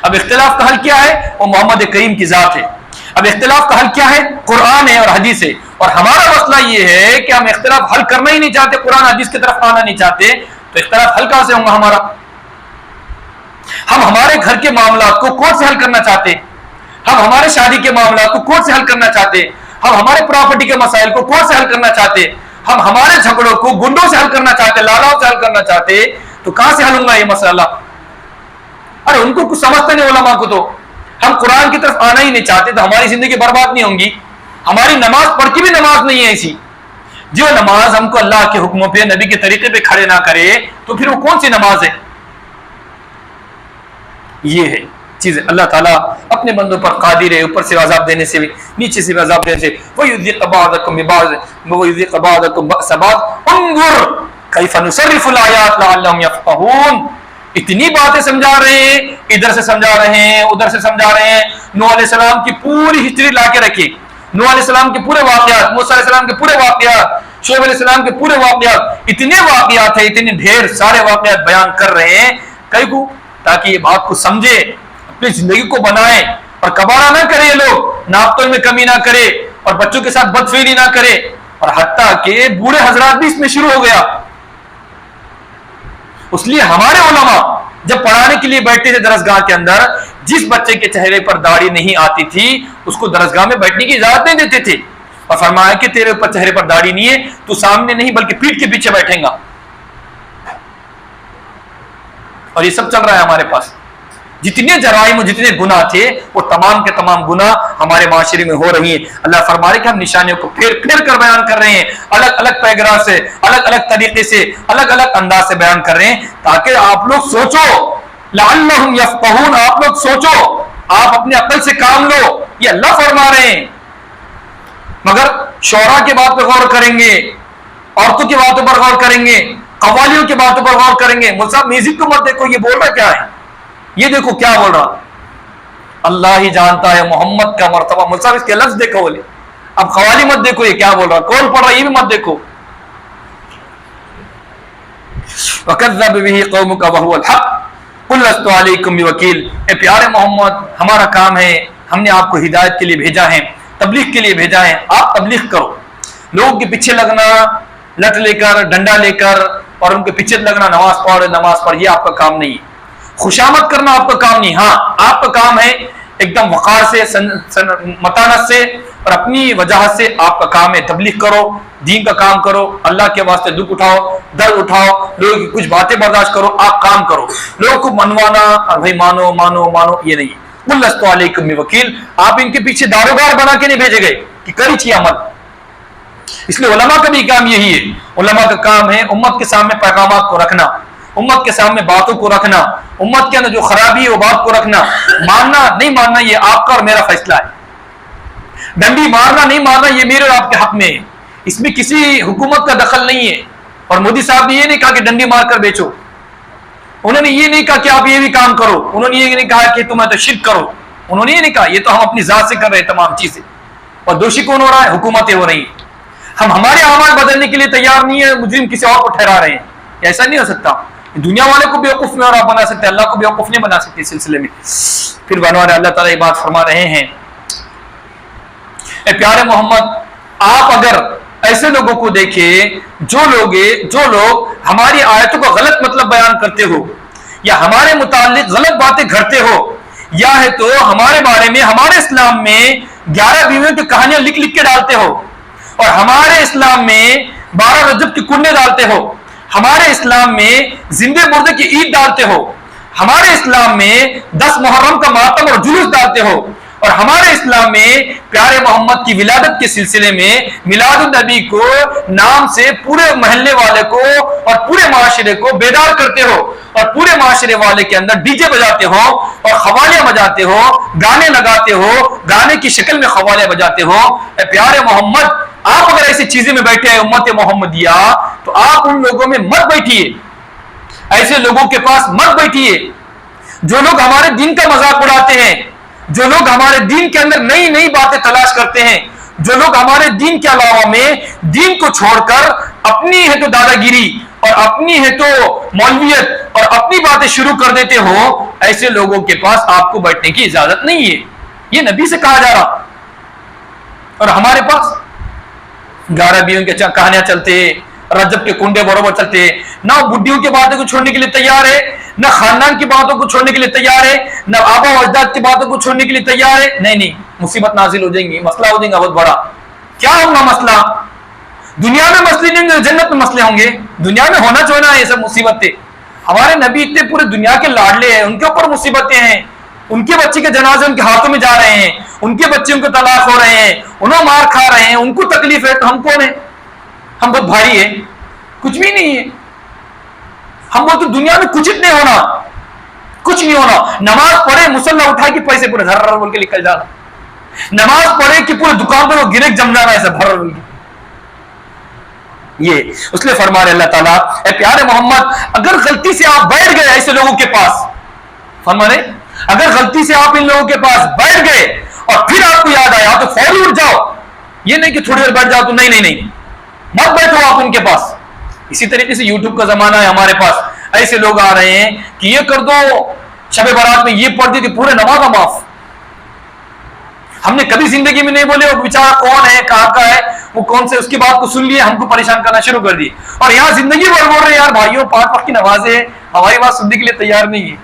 اب اختلاف کا حل کیا ہے؟ وہ محمد کریم کی ذات ہے۔ اب اختلاف کا حل کیا ہے؟ قرآن ہے اور حدیث ہے۔ اور ہمارا مسئلہ یہ ہے کہ ہم اختلاف حل کرنا ہی نہیں چاہتے، قرآن حدیث کی طرف آنا نہیں چاہتے، تو اختلاف حل کہاں سے ہوگا ہمارا؟ ہم ہمارے گھر کے معاملات کو کون سے حل کرنا چاہتے؟ ہم ہمارے شادی کے معاملات کو کون سے حل کرنا چاہتے؟ ہم ہمارے پراپرٹی کے مسائل کو کون سے حل کرنا چاہتے؟ ہم ہمارے جھگڑوں کو گنڈوں سے حل کرنا چاہتے، لالاؤں سے حل کرنا چاہتے، تو کہاں سے حل ہوگا یہ مسئلہ؟ ارے ان کو کچھ سمجھتے نہیں علماء کو، تو ہم قرآن کی طرف آنا ہی نہیں چاہتے تو ہماری زندگی برباد نہیں ہوں گی۔ ہماری نماز پڑھ کے بھی نماز نہیں ہے ایسی، جو نماز ہم کو اللہ کے حکموں پہ نبی کے طریقے پہ کھڑے نہ کرے تو پھر وہ کون سی نماز ہے؟ یہ ہے چیز۔ اللہ تعالیٰ اپنے بندوں پر قادر ہے، اوپر سے عذاب دینے سے بھی، نیچے سے بھی عذاب دینے سے۔ وَيُذِيقَ بَعْضَكُم بِبَعْضٍ وَيُذِيقَ بَعْضَكُم بَأْسَ بَعْضٍ انظُرْ كَيْفَ نُصَرِّفُ الْآيَاتِ لَعَلَّهُمْ يَفْقَهُونَ۔ اتنی باتیں سمجھا رہے ہیں، ادھر سے سمجھا رہے ہیں، ادھر سے سمجھا رہے ہیں۔ نوح علیہ السلام کی پوری ہسٹری لا کے رکھی، نوح علیہ السلام کے پورے واقعات، موسیٰ علیہ السلام کے پورے واقعات، شعیب علیہ السلام کے پورے واقعات، اتنے واقعات ہیں، اتنے ڈھیر سارے واقعات بیان کر رہے ہیں کئی کو، تاکہ یہ بات کو سمجھے، اپنی زندگی کو بنائیں اور کباڑہ نہ کرے یہ لوگ، ناپتول میں کمی نہ کرے اور بچوں کے ساتھ بدفعلی نہ کرے، اور حتیٰ کہ بوڑھے حضرات بھی اس میں شروع ہو گیا۔ اس لیے ہمارے علماء جب پڑھانے کے لیے بیٹھتے تھے درسگاہ کے اندر، جس بچے کے چہرے پر داڑھی نہیں آتی تھی اس کو درسگاہ میں بیٹھنے کی اجازت نہیں دیتے تھے، اور فرمایا کہ تیرے اوپر چہرے پر داڑھی نہیں ہے تو سامنے نہیں بلکہ پیٹھ کے پیچھے بیٹھیں گا۔ اور یہ سب چل رہا ہے ہمارے پاس۔ جتنے جرائم اور جتنے گناہ تھے وہ تمام کے تمام گناہ ہمارے معاشرے میں ہو رہی ہیں۔ اللہ فرما رہے کہ ہم نشانیوں کو پھر کر بیان کر رہے ہیں، الگ الگ پیغراف سے، الگ الگ طریقے سے، الگ الگ انداز سے بیان کر رہے ہیں تاکہ آپ لوگ سوچو، لعلہم یفقہون، آپ لوگ سوچو، آپ اپنے عقل سے کام لو، یہ اللہ فرما رہے ہیں۔ مگر شعراء کی بات پر غور کریں گے، عورتوں کی باتوں پر غور کریں گے، قوالیوں کی باتوں پر غور کریں گے۔ مصعب میوزک کو مت دیکھو، یہ بول رہا کیا ہے، یہ دیکھو کیا بول رہا، اللہ ہی جانتا ہے محمد کا مرتبہ۔ مصعب اس کے لفظ دیکھو بولے، اب قوالی مت دیکھو یہ کیا بول رہا، کون پڑھ رہا یہ بھی مت دیکھو۔ وَكَذَّبَ بِهِ قَوْمُكَ وَهُوَ الْحَقُّ قُلْ لَسْتُ عَلَيْكُمْ بِوَكِيلٍ۔ اے پیارے محمد، ہمارا کام ہے، ہم نے آپ کو ہدایت کے لیے بھیجا ہے، تبلیغ کے لیے بھیجا ہے، آپ تبلیغ کرو۔ لوگوں کے پیچھے لگنا، لٹ لے کر، ڈنڈا لے کر اور ان کے پیچھے لگنا، نماز پڑھ، یہ آپ کا کام نہیں ہے۔ خوشامد کرنا آپ کا کام نہیں، ہاں آپ کا کام ہے ایک دم وقار سے، متانت سے اور اپنی وجاہت سے آپ کا کام ہے تبلیغ کرو، دین کا کام کرو، اللہ کے واسطے دکھ اٹھاؤ، درد اٹھاؤ، لوگوں کی کچھ باتیں برداشت کرو، آپ کام کرو۔ لوگوں کو منوانا اور بھائی مانو مانو مانو یہ نہیں ہے۔ قُلْ لَسْتُ عَلَيْكُمْ بِوَكِيلٍ، آپ ان کے پیچھے داروغار بنا کے نہیں بھیجے گئے کہ کری چاہیے عمل۔ اس لیے علماء کا بھی کام یہی ہے، علماء کا کام ہے امت کے سامنے پیغامات کو رکھنا، امت کے سامنے باتوں کو رکھنا، امت کے اندر جو خرابی ہے وہ بات کو رکھنا، ماننا نہیں ماننا یہ آپ کا اور میرا فیصلہ ہے، ڈنڈی مارنا نہیں مارنا یہ میرے اور آپ کے حق میں ہے، اس میں کسی حکومت کا دخل نہیں ہے۔ اور مودی صاحب نے یہ نہیں کہا کہ ڈنڈی مار کر بیچو، انہوں نے یہ نہیں کہا کہ آپ یہ بھی کام کرو، انہوں نے یہ نہیں کہا کہ تم تو شرک کرو، انہوں نے یہ نہیں کہا، یہ تو ہم اپنی ذات سے کر رہے ہیں تمام چیزیں، اور دوشی کون ہو رہا ہے؟ حکومتیں ہو رہی ہیں۔ ہم ہمارے اعمال بدلنے کے لیے تیار نہیں ہے، مجرم کسی اور کو ٹھہرا رہے ہیں، ایسا نہیں ہو سکتا۔ دنیا والے کو بیوقوف میں اور آپ بنا سکتے، اللہ کو بیوقوف نہیں بنا سکتے اس سلسلے میں۔ پھر بنوا رہے اللہ تعالیٰ یہ بات فرما رہے ہیں، اے پیارے محمد، آپ اگر ایسے لوگوں کو دیکھیں جو لوگ ہماری آیتوں کا غلط مطلب بیان کرتے ہو یا ہمارے متعلق غلط باتیں گھڑتے ہو، یا ہے تو ہمارے بارے میں، ہمارے اسلام میں 11 بیویوں کی کہانیاں لکھ کے ڈالتے ہو، اور ہمارے اسلام میں 12 رجب کی کنڈے ڈالتے ہو، ہمارے اسلام میں زندے مردے کی عید ڈالتے ہو، ہمارے اسلام میں 10 محرم کا ماتم اور جلوس ڈالتے ہو، اور ہمارے اسلام میں پیارے محمد کی ولادت کے سلسلے میں میلاد النبی کو نام سے پورے محلے والے کو اور پورے معاشرے کو بیدار کرتے ہو، اور پورے معاشرے والے کے اندر ڈی جے بجاتے ہو اور قوالیاں بجاتے ہو، گانے لگاتے ہو، گانے کی شکل میں قوالیاں بجاتے ہو۔ اے پیارے محمد، آپ اگر ایسی چیزیں میں بیٹھے ہیں امت محمدیہ تو آپ ان لوگوں میں مت بیٹھیے، ایسے لوگوں کے پاس مت بیٹھیے جو لوگ ہمارے دین کا مذاق اڑاتے ہیں، جو لوگ ہمارے دین کے اندر نئی نئی باتیں تلاش کرتے ہیں، جو لوگ ہمارے دین کے علاوہ میں دین کو چھوڑ کر اپنی ہے تو دادا گیری اور اپنی ہے تو مولویت اور اپنی باتیں شروع کر دیتے ہو، ایسے لوگوں کے پاس آپ کو بیٹھنے کی اجازت نہیں ہے، یہ نبی سے کہا جا رہا۔ اور ہمارے پاس 11 بیویوں کے کہانیاں چلتے، رجب کے کنڈے برابر چلتے، نہ بڈھیوں کی باتوں کو چھوڑنے کے لیے تیار ہے، نہ خاندان کی باتوں کو چھوڑنے کے لیے تیار ہے، نہ آبا و اجداد کی باتوں کو چھوڑنے کے لیے تیار ہے۔ نہیں، مصیبت نازل ہو جائیں گی، مسئلہ ہو جائے گا بہت بڑا۔ کیا ہوگا مسئلہ؟ دنیا میں مسئلے نہیں ہوں گے، جنت میں مسئلے ہوں گے۔ دنیا میں ہونا چاہنا ہے یہ سب مصیبتیں۔ ہمارے نبی اتنے پورے دنیا کے لاڈلے ہیں، ان کے اوپر مصیبتیں ہیں، ان کے بچے کے جنازے ان کے ہاتھوں میں جا رہے ہیں، ان کے بچے ان کو طلاق ہو رہے ہیں، انہوں مار کھا رہے ہیں، ان کو تکلیف ہے، تو ہم کون ہیں؟ ہم بہت بھاری ہیں؟ کچھ بھی نہیں ہے۔ ہم بولتے دنیا میں کچھ نہیں ہونا، کچھ نہیں ہونا۔ نماز پڑھے، مسلح اٹھا کے پیسے پورے دھر بول کے نکل جانا، نماز پڑھے کہ پورے دکان پر وہ گرے جم جانا، ایسا بھر بول کے۔ یہ اس لیے فرما رہے اللہ تعالیٰ، اے پیارے محمد اگر غلطی سے آپ بیٹھ گئے ایسے لوگوں کے پاس، فرما رہے اگر غلطی سے آپ ان لوگوں کے پاس بیٹھ گئے اور پھر آپ کو یاد آیا تو فوری اٹھ جاؤ، یہ نہیں کہ تھوڑی دیر بیٹھ جاؤ تو نہیں، مت بیٹھو آپ ان کے پاس۔ اسی طریقے سے یوٹیوب کا زمانہ ہے ہمارے پاس، ایسے لوگ آ رہے ہیں کہ یہ کر دو، شب برات میں یہ پڑھ دی کہ پورے نماز معاف۔ ہم نے کبھی زندگی میں نہیں بولے وہ بیچارہ کون ہے، کہاں کا ہے، وہ کون سے، اس کی بات کو سن لیے ہم کو پریشان کرنا شروع کر دی، اور یہاں زندگی بھر بول رہے ہیں یار بھائیوں 5 وقت کی نمازیں ہیں، ہماری بات سننے کے لیے تیار نہیں ہے۔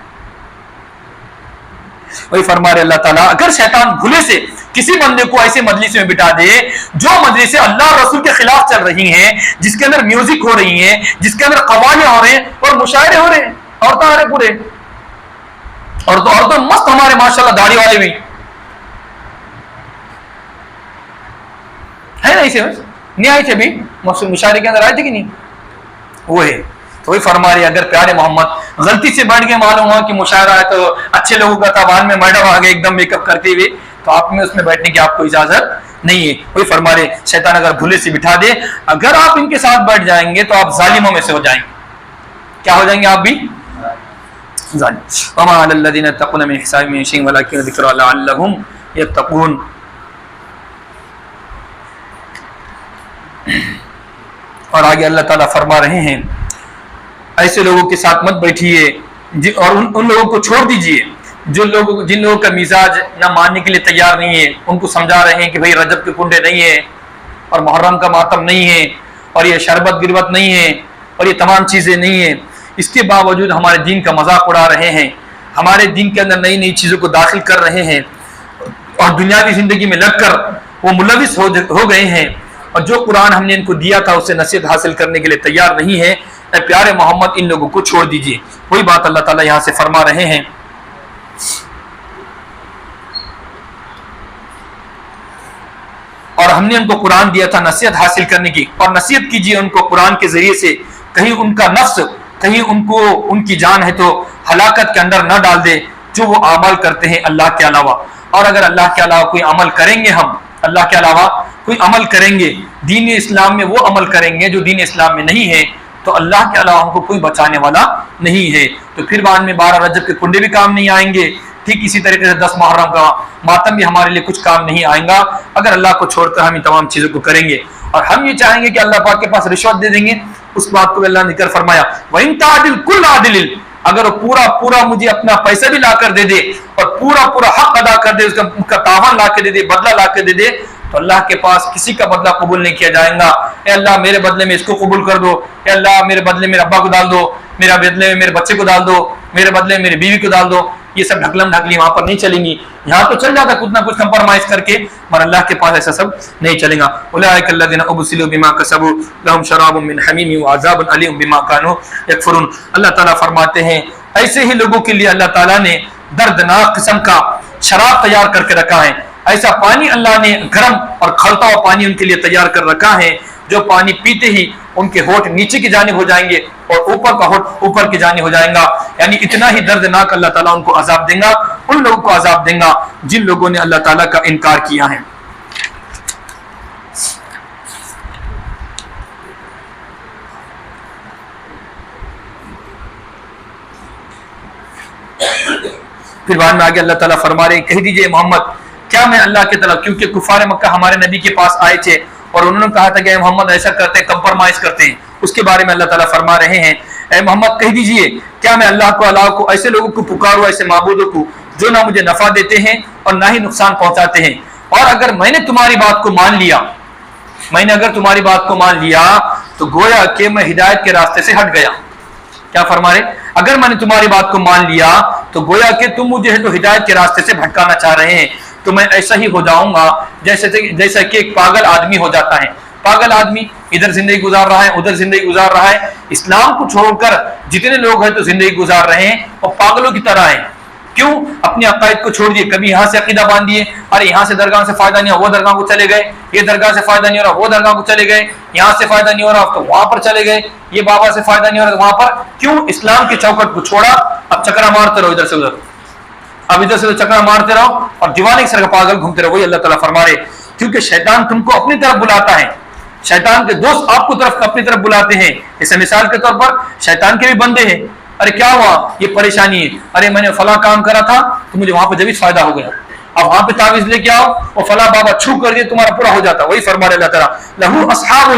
وہی فرما رہے اللہ تعالیٰ، اگر شیطان بھولے سے کسی بندے کو ایسے مجلس میں بٹھا دے جو مجلس اللہ اور رسول کے خلاف چل رہی ہیں، جس کے اندر میوزک ہو رہی ہیں، جس کے اندر قوالیاں ہو رہے ہیں اور مشاعرے ہو رہے ہیں، عورتیں آ رہے پورے، عورتیں مست ہمارے ماشاءاللہ داڑھی والے بھی ہے نا، ایسے نہیں آئے تھے ابھی مشاعرے کے اندر آئے تھے کہ نہیں، وہ ہے۔ تو وہی فرما رہی اگر پیارے محمد غلطی سے بیٹھ گئے، معلوم ہوا کہ مشاعرہ ہے تو اچھے لوگوں کا تھا، بعد میں میڈم آ گئے ایک دم میک اپ کرتے ہوئے، تو آپ میں اس میں بیٹھنے کی آپ کو اجازت نہیں ہے۔ وہی فرما رہے شیطان اگر بھولے سے بٹھا دے، اگر آپ ان کے ساتھ بیٹھ جائیں گے تو آپ ظالموں میں سے ہو جائیں گے۔ کیا ہو جائیں گے آپ بھی؟ ظالم۔ وما علی الذین یتقون من حسابهم من شیء ولکن ذکر لعلہم یتقون۔ اور آگے اللہ تعالیٰ فرما رہے ہیں ایسے لوگوں کے ساتھ مت بیٹھیے، اور ان لوگوں کو چھوڑ دیجئے جن لوگوں کا مزاج نہ ماننے کے لیے تیار نہیں ہے۔ ان کو سمجھا رہے ہیں کہ بھئی رجب کے کنڈے نہیں ہیں، اور محرم کا ماتم نہیں ہے، اور یہ شربت گربت نہیں ہے، اور یہ تمام چیزیں نہیں ہیں، اس کے باوجود ہمارے دین کا مذاق اڑا رہے ہیں، ہمارے دین کے اندر نئی نئی چیزوں کو داخل کر رہے ہیں، اور دنیاوی زندگی میں لگ کر وہ ملوث ہو گئے ہیں، اور جو قرآن ہم نے ان کو دیا تھا اسے نصیحت حاصل کرنے کے لیے تیار نہیں ہے۔ اے پیارے محمد ان لوگوں کو چھوڑ دیجئے۔ وہی بات اللہ تعالیٰ یہاں سے فرما رہے ہیں، اور ہم نے ان کو قرآن دیا تھا نصیحت حاصل کرنے کی، اور نصیحت کیجئے ان کو قرآن کے ذریعے سے، کہیں ان کا نفس، کہیں ان کی جان ہے تو ہلاکت کے اندر نہ ڈال دے جو وہ عمل کرتے ہیں اللہ کے علاوہ۔ اور اگر اللہ کے علاوہ کوئی عمل کریں گے، ہم اللہ کے علاوہ کوئی عمل کریں گے دین اسلام میں، وہ عمل کریں گے جو دین اسلام میں نہیں ہے، تو اللہ کے علاوہ ہم کو کوئی بچانے والا نہیں ہے۔ تو پھر بعد میں 12 رجب کے کنڈے بھی کام نہیں آئیں گے، ٹھیک اسی طریقے سے 10 محرم کا ماتم بھی ہمارے لیے کچھ کام نہیں آئیں گا اگر اللہ کو چھوڑ کر ہم ان تمام چیزوں کو کریں گے۔ اور ہم یہ چاہیں گے کہ اللہ پاک کے پاس رشوت دے دیں گے، اس بات کو اللہ نے ذکر فرمایا وَإِن تَعْدِلْ كُلَّ عَدْلٍ، اگر وہ پورا مجھے اپنا پیسہ بھی لا کر دے دے اور پورا حق ادا کر دے، اس کا تاوان لا کے دے دے، بدلہ لا کے دے دے، تو اللہ کے پاس کسی کا بدلہ قبول نہیں کیا جائے گا۔ اے اللہ میرے بدلے میں اس کو قبول کر دو، اے اللہ میرے بدلے میں ابا کو ڈال دو، میرے بدلے میں میرے بچے کو ڈال دو، میرے بدلے میں میری بیوی کو ڈال دو، یہ سب ڈھکلم ڈھکلی وہاں پر نہیں چلیں گی۔ یہاں تو چل جاتا کچھ نہ کچھ کمپرمائز کر کے، مگر اللہ کے پاس ایسا سب نہیں چلے گا۔ اولئک الذین ابسلوا بما کسبوا لهم شراب من حمیم وعذاب علیم بما كانوا یکفرون۔ اللہ تعالیٰ فرماتے ہیں ایسے ہی لوگوں کے لیے اللہ تعالیٰ نے دردناک قسم کا شراب تیار کر کے رکھا ہے، ایسا پانی اللہ نے گرم اور کھولتا ہوا پانی ان کے لیے تیار کر رکھا ہے، جو پانی پیتے ہی ان کے ہونٹ نیچے کی جانب ہو جائیں گے اور اوپر کا ہونٹ اوپر کی جانب ہو جائیں گا۔ یعنی اتنا ہی دردناک اللہ تعالیٰ ان کو عذاب دیں گا، ان لوگوں کو عذاب دیں گا جن لوگوں نے اللہ تعالیٰ کا انکار کیا ہے۔ پھر بعد میں آگے اللہ تعالیٰ فرما رہے ہیں کہہ دیجئے محمد کیا میں اللہ کی طرف، کیونکہ کفار مکہ ہمارے نبی کے پاس آئے تھے اور انہوں نے کہا تھا کہ اے محمد ایسا کرتے ہیں، کمپرمائز کرتے ہیں، اس کے بارے میں اللہ تعالیٰ فرما رہے ہیں اے محمد کہہ دیجئے کیا میں اللہ کو علاوہ کو ایسے لوگوں کو پکاروں، ایسے معبودوں کو جو نہ مجھے نفع دیتے ہیں اور نہ ہی نقصان پہنچاتے ہیں، اور اگر میں نے تمہاری بات کو مان لیا، میں نے اگر تمہاری بات کو مان لیا تو گویا کہ میں ہدایت کے راستے سے ہٹ گیا۔ کیا فرما رہے؟ اگر میں نے تمہاری بات کو مان لیا تو گویا کہ تم مجھے تو ہدایت کے راستے سے بھٹکانا چاہ رہے ہیں، تو میں ایسا ہی ہو جاؤں گا جیسا کہ ایک پاگل آدمی ہو جاتا ہے۔ پاگل آدمی ادھر زندگی گزار رہا ہے، ادھر زندگی گزار رہا ہے، اسلام کو چھوڑ کر جتنے لوگ ہیں تو زندگی گزار رہے ہیں اور پاگلوں کی طرح ہیں۔ کیوں؟ اپنے عقائد کو چھوڑ دیے، کبھی یہاں سے عقیدہ باندھ دیے، ارے یہاں سے درگاہ سے فائدہ نہیں ہوا، وہ درگاہ کو چلے گئے، یہ درگاہ سے فائدہ نہیں ہو رہا، وہ درگاہ کو چلے گئے، یہاں سے فائدہ نہیں ہو رہا تو وہاں پر چلے گئے، یہ بابا سے فائدہ نہیں ہو رہا تو وہاں پر۔ کیوں؟ اسلام کی چوکٹ کو چھوڑا، اب چکرا مارتے رہو ادھر سے ادھر، اب ادھر سے ادھر چکرا مارتے رہو اور دیوانے کی طرح پاگل گھومتے رہو۔ وہی اللہ تعالیٰ فرما رہے کیونکہ شیطان تم کو اپنی طرف بلاتا ہے، شیطان کے دوست آپ کو اپنی طرف بلاتے ہیں۔ اسے مثال کے طور پر شیطان کے بھی بندے ہیں، ارے کیا ہوا، یہ پریشانی ہے، ارے میں نے فلاں کام کرا تھا تو مجھے وہاں پہ جبھی فائدہ ہو گیا، اب وہاں پہ تعویذ لے کے آؤ اور فلاں بابا چھو کر دے تمہارا پورا ہو جاتا۔ وہی فرما رہے اللہ تعالیٰ لہو اصحاب،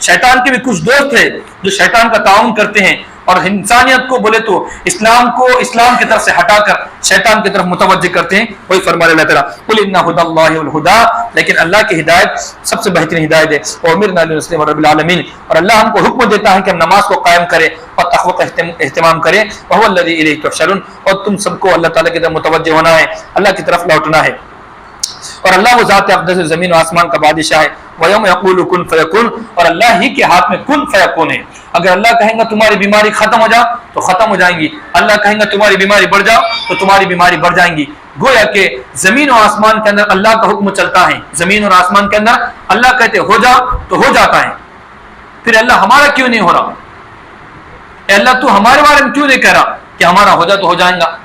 شیطان کے بھی کچھ دوست ہیں جو شیطان کا تعاون کرتے ہیں اور انسانیت کو بولے تو اسلام کو اسلام کی طرف سے ہٹا کر شیطان کی طرف متوجہ کرتے ہیں۔ وہی فرما رہے اللہ تعالیٰ قل ان ھدی اللہ الھدی، لیکن اللہ کی ہدایت سب سے بہترین ہدایت ہے۔ وامرنا لنسلم رب العالمین، اور اللہ ہم کو حکم دیتا ہے کہ ہم نماز کو قائم کریں اور تقوی کا اہتمام کریں۔ وهو الذی الیہ تحشرون، اور تم سب کو اللہ تعالیٰ کی طرف متوجہ ہونا ہے، اللہ کی طرف لوٹنا ہے۔ اور اللہ وہ ذات اقدس زمین و آسمان کا بادشاہ ہے۔ وَيَوْمَ يَقُولُ كُن فَيَكُونُ، اور اللہ ہی کے ہاتھ میں کن فیکون ہے۔ اگر اللہ کہیں گا تمہاری بیماری ختم ہو جا تو ختم ہو جائیں گی، اللہ کہیں گا تمہاری بیماری بڑھ جاؤ تو تمہاری بیماری بڑھ جائیں گی۔ گویا کہ زمین و آسمان کے اندر اللہ کا حکم چلتا ہے، زمین اور آسمان کے اندر اللہ کہتے ہو جا تو ہو جاتا ہے۔ پھر اللہ ہمارا کیوں نہیں ہو رہا؟ اے اللہ تو ہمارے بارے میں کیوں نہیں کہہ رہا کہ ہمارا ہو جا تو ہو جائیں گا؟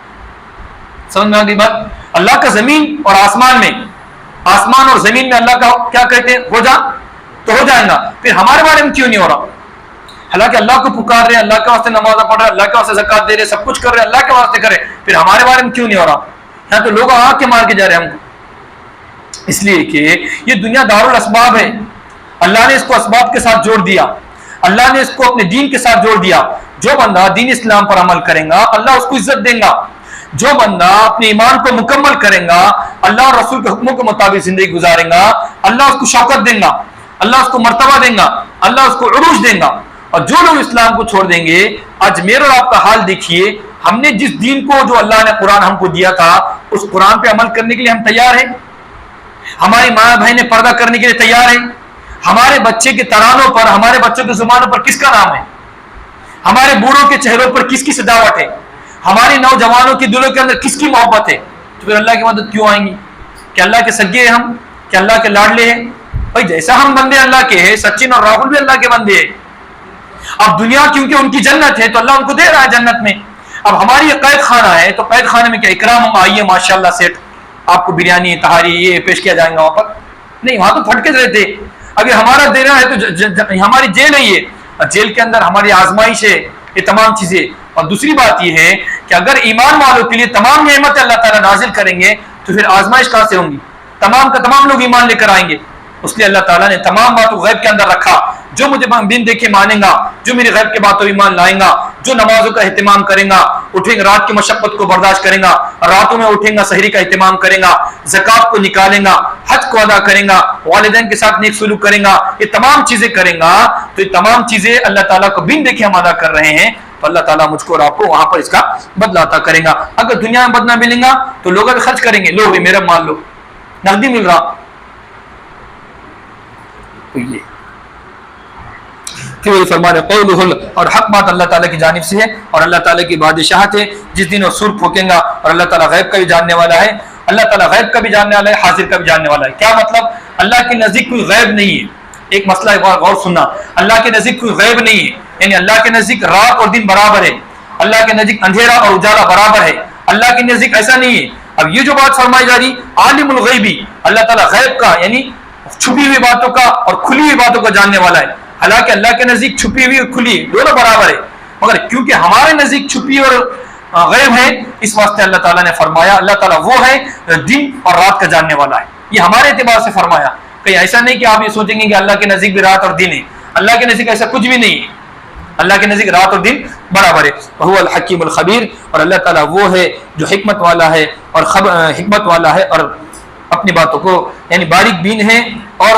سمجھ میں آ گئی بات؟ اللہ کا زمین اور آسمان میں، آسمان اور زمین میں اللہ کا کیا کہتے ہیں؟ ہو جا تو ہو جائے گا، پھر ہمارے بارے میں کیوں نہیں ہو رہا؟ حالانکہ اللہ کو پکار رہے، اللہ کے واسطے نماز پڑھ رہے، اللہ کے واسطے زکات دے رہے، سب کچھ کر رہے، اللہ کے واسطے کرے، پھر ہمارے بارے میں کیوں نہیں ہو رہا؟ یہاں تو لوگ آ کے مار کے جا رہے ہیں ہم کو، اس لیے کہ یہ دنیا دارالاسباب ہے، اللہ نے اس کو اسباب کے ساتھ جوڑ دیا، اللہ نے اس کو اپنے دین کے ساتھ جوڑ دیا۔ جو بندہ دین اسلام پر عمل کرے گا اللہ اس کو عزت دے گا، جو بندہ اپنے ایمان کو مکمل کرے گا، اللہ اور رسول کے حکموں کے مطابق زندگی گزارے گا، اللہ اس کو شوکت دے گا، اللہ اس کو مرتبہ دے گا، اللہ اس کو عروج دے گا۔ اور جو لوگ اسلام کو چھوڑ دیں گے، آج میرا اور آپ کا حال دیکھیے، ہم نے جس دین کو جو اللہ نے قرآن ہم کو دیا تھا اس قرآن پہ عمل کرنے کے لیے ہم تیار ہیں، ہماری ماں بہن نے پردہ کرنے کے لیے تیار ہیں، ہمارے بچے کے ترانوں پر، ہمارے بچوں کے زبانوں پر کس کا نام ہے، ہمارے بوڑھوں کے چہروں پر کس کی سجاوٹ ہے، ہماری نوجوانوں کے دلوں کے اندر کس کی محبت ہے، تو پھر اللہ کی مدد کیوں آئیں گی؟ کہ اللہ کے سگے ہیں ہم، کہ اللہ کے لاڈلے ہیں؟ بھائی جیسا ہم بندے اللہ کے ہیں، سچن اور راہل بھی اللہ کے بندے ہیں۔ اب دنیا کیونکہ ان کی جنت ہے تو اللہ ان کو دے رہا ہے جنت میں۔ اب ہماری یہ قید خانہ ہے تو قید خانے میں کیا اکرام ہم آئیے ماشاءاللہ سیٹ، آپ کو بریانی تہاری یہ پیش کیا جائے گا وہاں پر؟ نہیں، وہاں تو پھٹکے رہتے۔ اگر ہمارا دینا ہے تو ہماری جیل ہے، یہ جیل کے اندر ہماری آزمائش ہے، یہ تمام چیزیں۔ اور دوسری بات یہ ہے کہ اگر ایمان والوں کے لیے تمام نعمتیں اللہ تعالیٰ نازل کریں گے تو پھر آزمائش کہاں سے ہوں گی؟ تمام کا تمام لوگ ایمان لے کر آئیں گے۔ اس لیے اللہ تعالیٰ نے تمام باتوں غیب کے اندر رکھا۔ جو مجھے بن دیکھے مانے گا، جو میری غیب کے باتوں ایمان لائیں گا، جو نمازوں کا اہتمام کرے گا، اٹھیں گا رات کی مشقت کو برداشت کرے گا، راتوں میں اٹھیں گا، سحری کا اہتمام کرے گا، زکات کو نکالے گا، حج کو ادا کرے گا، والدین کے ساتھ نیک سلوک کرے گا، یہ تمام چیزیں کرے گا، تو یہ تمام چیزیں اللہ تعالیٰ کو بن دیکھے ہم ادا کر رہے ہیں، تو اللہ تعالیٰ مجھ کو اور آپ کو وہاں پر اس کا بدلہ عطا کرے گا۔ اگر دنیا میں بدلہ ملے گا تو لوگ بھی خرچ کریں گے، لو بھی میرا مان لو، نقدی مل رہا، تو یہ کہ وہ فرما رہے قولہ، اور حق بات اللہ تعالیٰ کی جانب سے ہے، اور اللہ تعالیٰ کی بادشاہت ہے۔ جس دن وہ سور پھونکیں گا، اور اللہ تعالیٰ غیب کا بھی جاننے والا ہے، اللہ تعالیٰ غیب کا بھی جاننے والا ہے، حاضر کا بھی جاننے والا ہے۔ کیا مطلب؟ اللہ کے نزدیک کوئی غیب نہیں ہے۔ ایک مسئلہ ایک بار غور سننا، اللہ کے نزدیک کوئی غیب نہیں ہے، یعنی اللہ کے نزدیک رات اور دن برابر ہے، اللہ کے نزدیک اندھیرا اور اجالا برابر ہے، اللہ کے نزدیک ایسا نہیں ہے۔ اب یہ جو بات فرمائی جا رہی عالم الغیبی، اللہ تعالیٰ غیب کا یعنی چھپی ہوئی باتوں کا اور کھلی ہوئی باتوں کا جاننے والا ہے۔ حالانکہ اللہ کے نزدیک چھپی ہوئی اور کھلی دونوں برابر ہے، مگر کیونکہ ہمارے نزدیک چھپی اور غیب ہے، اس واسطے اللہ تعالیٰ نے فرمایا اللہ تعالیٰ وہ ہے دن اور رات کا جاننے والا ہے. یہ ہمارے اعتبار سے فرمایا، کہیں ایسا نہیں کہ آپ یہ سوچیں گے کہ اللہ کے نزدیک بھی رات اور دن ہے. اللہ کے نزدیک ایسا کچھ بھی نہیں ہے. اللہ کے نزدیک رات اور دن برابر ہے. وہ الحکیم الخبیر، اور اللہ تعالیٰ وہ ہے جو حکمت والا ہے اور حکمت والا ہے اور اپنی باتوں کو یعنی باریک بین ہے اور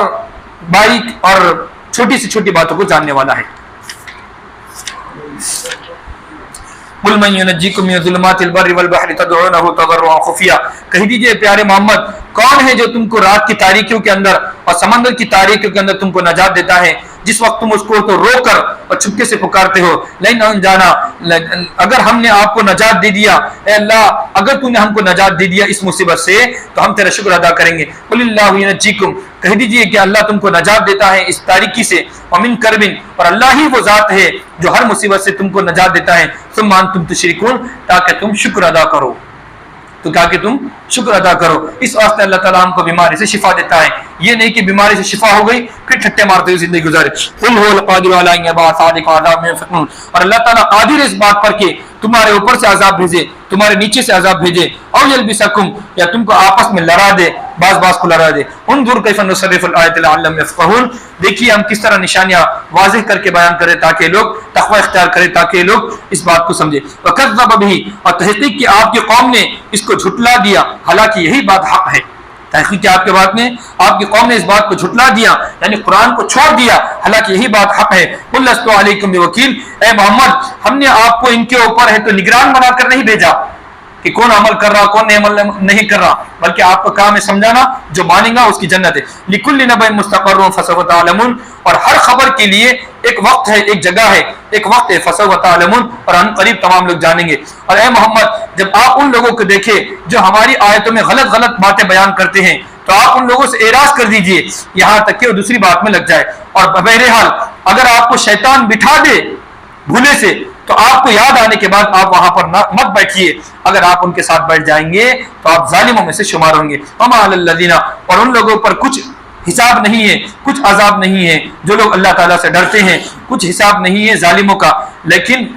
باریک اور چھوٹی سے چھوٹی باتوں کو جاننے والا ہے. قل من ينجيكم من ظلمات البر والبحر تدعونه تضرعا خفيا، کہہ دیجئے پیارے محمد کون ہے جو تم کو رات کی تاریکیوں کے اندر اور سمندر کی تاریکیوں کے اندر تم کو نجات دیتا ہے جس وقت تم اس کو تو رو کر اور چھپکے سے پکارتے ہو. لیکن جانا اگر ہم نے آپ کو نجات دے دیا، اے اللہ اگر تو نے ہم کو نجات دے دیا اس مصیبت سے تو ہم تیرا شکر ادا کریں گے. قل اللہ ینجیکم، کہہ دیجئے کہ اللہ تم کو نجات دیتا ہے اس تاریکی سے، ومن کربن، اور اللہ ہی وہ ذات ہے جو ہر مصیبت سے تم کو نجات دیتا ہے، ثم انتم تشرکون، تاکہ تم شکر ادا کرو. تو کہا کہ تم شکر ادا کرو. اس واسطے اللہ تعالیٰ ہم کو بیماری سے شفا دیتا ہے. یہ نہیں کہ بیماری سے شفا ہو گئی پھر ٹھٹے مارتے ہوئے زندگی گزارے. قل هو القادر علی ان یبعث علیکم عذابا من فوقکم، اور اللہ تعالیٰ قادر اس بات پر کہ تمہارے اوپر سے عذاب بھیجے، تمہارے نیچے سے عذاب بھیجے، او یلبسکم، یا تم کو آپس میں لڑا دے، بعض کو لڑا دے. انظر کیف نصرف الآیات لعلہم یفقہون، دیکھیے ہم کس طرح نشانیاں واضح کر کے بیان کریں تاکہ لوگ تقوی اختیار کریں، تاکہ لوگ اس بات کو سمجھے. وکذب بہ، اور تحقیق کہ آپ کی قوم نے اس کو جھٹلا دیا، حالانکہ یہی بات حق ہے. تحقیق کہ آپ کے بات نے آپ کی قوم نے اس بات کو جھٹلا دیا یعنی قرآن کو چھوڑ دیا، حالانکہ یہی بات حق ہے. قل لست علیکم بوکیل، اے محمد ہم نے آپ کو ان کے اوپر ہے تو نگران بنا کر نہیں بھیجا کہ کون عمل کر رہا کون عمل نہیں کر رہا، بلکہ آپ کا کام ہے سمجھانا، جو مانے گا اس کی جنت ہے. لکل نبأ مستقر فسوف تعلمون، اور ہر خبر کے لیے ایک وقت ہے، ایک جگہ ہے، ایک وقت ہے. فسوف تعلمون، اور ان قریب تمام لوگ جانیں گے. اور اے محمد جب آپ ان لوگوں کو دیکھیں جو ہماری آیتوں میں غلط باتیں بیان کرتے ہیں تو آپ ان لوگوں سے اعراض کر دیجئے یہاں تک کہ وہ دوسری بات میں لگ جائے. اور بہرحال اگر آپ کو شیطان بٹھا دے بھولے سے تو آپ کو یاد آنے کے بعد آپ وہاں پر مت بیٹھیے. اگر آپ ان کے ساتھ بیٹھ جائیں گے تو آپ ظالموں میں سے شمار ہوں گے. وما علی الذین، اور ان لوگوں پر کچھ حساب نہیں ہے، کچھ عذاب نہیں ہے جو لوگ اللہ تعالیٰ سے ڈرتے ہیں، کچھ حساب نہیں ہے ظالموں کا، لیکن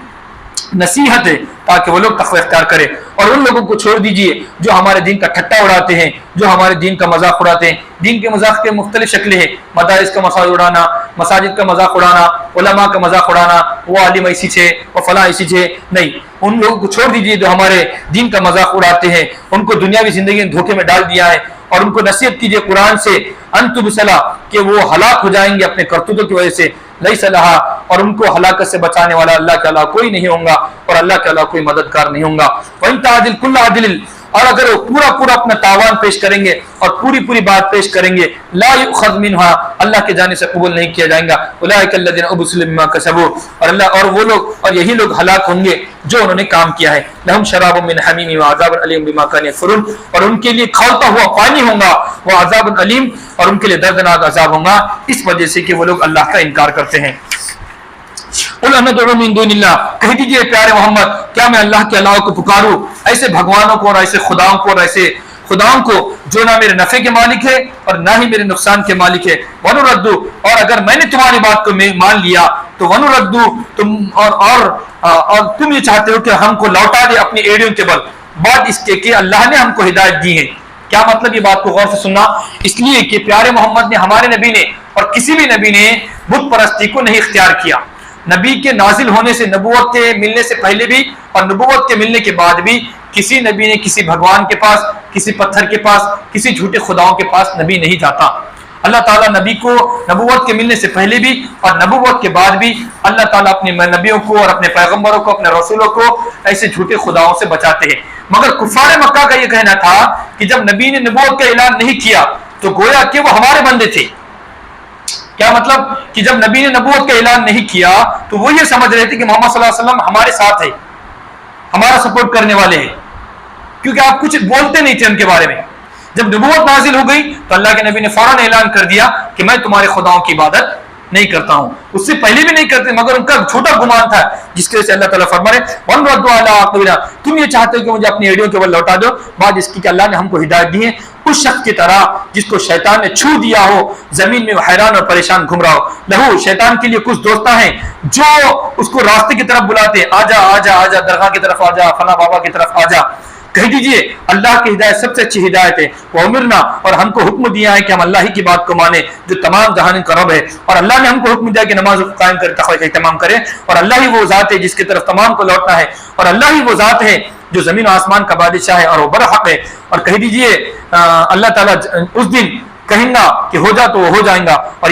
نصیحت ہے تاکہ وہ لوگ تقوی اختیار کرے. اور ان لوگوں کو چھوڑ دیجئے جو ہمارے دین کا ٹھٹا اڑاتے ہیں، جو ہمارے دین کا مذاق اڑاتے ہیں. دین کے مذاق کے مختلف شکلیں ہیں، مدارس کا مذاق اڑانا، مساجد کا مذاق اڑانا، علماء کا مذاق اڑانا، وہ عالم ایسی چھے وہ فلاں ایسی چھے. نہیں، ان لوگوں کو چھوڑ دیجئے جو ہمارے دین کا مذاق اڑاتے ہیں، ان کو دنیاوی زندگی میں دھوکے میں ڈال دیا ہے. اور ان کو نصیحت کیجئے قرآن سے ان تبصلا، کہ وہ ہلاک ہو جائیں گے اپنے کرتوتوں کی وجہ سے. لیس لہا، اور ان کو ہلاکت سے بچانے والا اللہ کے علاوہ کوئی نہیں ہوگا اور اللہ کے علاوہ کوئی مددگار نہیں ہوگا. وَإِن تَعْدِلْ كُلَّ عَدْلٍ، اور اگر وہ پورا اپنا تاوان پیش کریں گے اور پوری بات پیش کریں گے، لا يؤخذ منها، اللہ کے جانے سے قبول نہیں کیا جائیں گا. اولئک الذین ابسلوا بما کسبوا، اور اللہ اور وہ لوگ اور یہی لوگ ہلاک ہوں گے جو انہوں نے کام کیا ہے. لہم شراب من حمیم وعذاب علیم بما كانوا یکفرون، اور ان کے لیے کھولتا ہوا پانی ہوگا، وہ عذاب علیم، اور ان کے لیے دردناک عذاب ہوگا اس وجہ سے کہ وہ لوگ اللہ کا انکار کرتے ہیں. قل اندعو من دون اللہ، کہہ دیجئے پیارے محمد کیا میں اللہ کے علاوہ کو پکاروں ایسے بھگوانوں کو اور ایسے خداؤں کو اور ایسے خداؤں کو جو نہ میرے نفع کے مالک ہے اور نہ ہی میرے نقصان کے مالک ہے. ونردو، اور اگر میں نے تمہاری بات کو مان لیا تو ونردو، تم اور تم یہ چاہتے ہو کہ ہم کو لوٹا دے اپنی ایڑیوں کے بل، بعد اس کے کہ اللہ نے ہم کو ہدایت دی ہے. کیا مطلب؟ یہ بات کو غور سے سننا، اس لیے کہ پیارے محمد نے ہمارے نبی نے اور کسی بھی نبی نے بت پرستی کو نہیں اختیار کیا. نبی کے نازل ہونے سے، نبوت کے ملنے سے پہلے بھی اور نبوت کے ملنے کے بعد بھی کسی نبی نے کسی بھگوان کے پاس، کسی پتھر کے پاس، کسی جھوٹے خداؤں کے پاس نبی نہیں جاتا. اللہ تعالیٰ نبی کو نبوت کے ملنے سے پہلے بھی اور نبوت کے بعد بھی اللہ تعالیٰ اپنے نبیوں کو اور اپنے پیغمبروں کو، اپنے رسولوں کو ایسے جھوٹے خداؤں سے بچاتے ہیں. مگر کفار مکہ کا یہ کہنا تھا کہ جب نبی نے نبوت کا اعلان نہیں کیا تو گویا کہ وہ ہمارے بندے تھے. کیا مطلب؟ کہ جب نبی نے نبوت کا اعلان نہیں کیا تو وہ یہ سمجھ رہے تھے کہ محمد صلی اللہ علیہ وسلم ہمارے ساتھ ہے، ہمارا سپورٹ کرنے والے ہیں، کیونکہ آپ کچھ بولتے نہیں تھے ان کے بارے میں. جب نبوت نازل ہو گئی تو اللہ کے نبی نے فوراً اعلان کر دیا کہ میں تمہارے خداؤں کی عبادت نہیں کرتا ہوں. اس سے پہلے بھی نہیں کرتے، مگر ان کا چھوٹا گمان تھا جس کی وجہ سے اللہ تعالیٰ فرما رہے وَنْرَدُّ عَلَىٰ عَقْبِنَا، تم یہ چاہتے ہو کہ مجھے اپنی ایڑیوں کے بل لوٹا دو بعد اس کی کہ اللہ نے ہم کو ہدایت دی ہے. اس شخص کی طرح جس کو شیطان نے چھو دیا ہو، زمین میں وہ حیران اور پریشان گھوم رہا ہو۔ لہو شیطان کے لیے کچھ دوست ہیں جو اس کو راستے کی طرف بلاتے ہیں، آجا آجا آجا درگاہ کی طرف آجا، فلاں بابا کی طرف آجا۔ کہہ دیجئے اللہ کی ہدایت سب سے اچھی ہدایت ہے، وہ امرنا، اور ہم کو حکم دیا ہے کہ ہم اللہ ہی کی بات کو مانیں جو تمام جہان کا رب ہے، اور اللہ نے ہم کو حکم دیا کہ نماز قائم کرے، تقوی کا اہتمام کرے، اور اللہ ہی وہ ذات ہے جس کی طرف تمام کو لوٹنا ہے، اور اللہ ہی وہ ذات ہے جو زمین و آسمان کا بادشاہ ہے اور وہ برحق ہے۔ اور کہہ دیجئے اللہ تعالیٰ اس دن کہیں گا کہ ہو جا تو وہ ہو جائیں گا، اور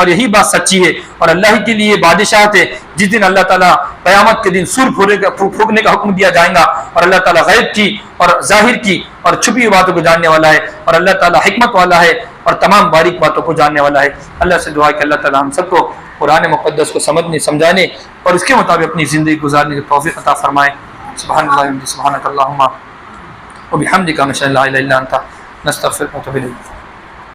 یہی بات سچی ہے، اور اللہ ہی کے لیے بادشاہت ہے۔ جس دن اللہ تعالیٰ قیامت کے دن سور پھونکنے کا حکم دیا جائے گا، اور اللہ تعالیٰ غیب کی اور ظاہر کی اور چھپی ہوئی باتوں کو جاننے والا ہے، اور اللہ تعالیٰ حکمت والا ہے اور تمام باریک باتوں کو جاننے والا ہے۔ اللہ سے دعا ہے کہ اللہ تعالیٰ ہم سب کو قرآن مقدس کو سمجھنے، سمجھانے اور اس کے مطابق اپنی زندگی گزارنے کی توفیق عطا فرمائے۔ سبحان اللہ سبحانک اللہم وبحمدک نشہد ان لا الہ الا انت نستغفرک ونتوب الیک۔